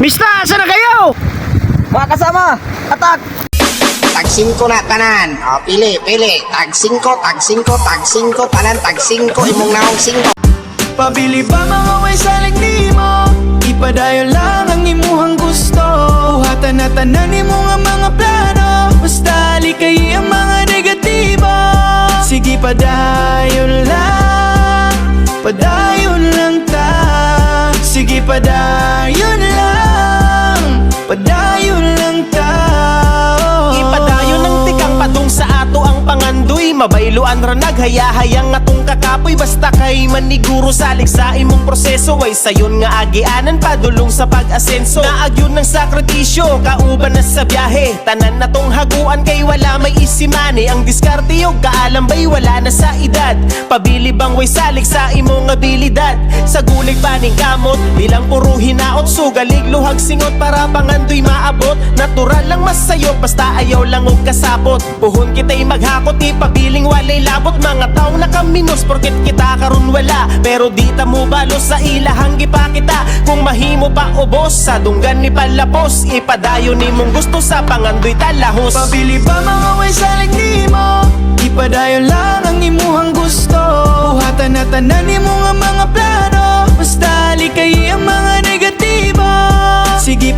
Mista, asa na kayo? Mga kasama, atak! Tag 5 na tanan. O, pili. Tag 5, tanan, tag 5, imong naong 5. Pabili ba mga way salig nimo? Ipadayon lang ang imuhang gusto. Buhatan na tanan nimo nga mga plano. Basta alikay ang mga negatibo. Sige padayon lang ta. Sige padayon lang ta. Ipadayon ng tikang padung sa ato ang pangandoy. Mabayloan ra naghayahayang atong kakapoy. Basta kay maniguro salig sa imong proseso. Ay sayon nga agianan padulong sa pag-asenso. Naagyon ng sakritisyo, kauban na sa biyahe. Tanan na tong haguan kay wala may isimani. Ang diskarte yung kaalambay wala na sa edad. Pabili bang way salig sa imong abilidad. Sa gulig paning kamot, ilang puro hinaot. Sugalig luhag singot para pangandoy maabot. Natural lang masayo basta ayaw lang og kasapot. Puhon kita'y maghakot, ipabiling walay labot. Mga taong nakaminos porket kita karon wala. Pero di ta mo balos sa ilahang gipakita. Kung mahimo pa ubos sa dunggan ni palapos. Ipadayon nimong gusto sa pangandoy talahos. Pabili ba mga way salig nimo? Ipadayon lang ang imuhang gusto. Buhatan na tanan nimo nga mga plano. Basta alikay ang mga negatibo. Sige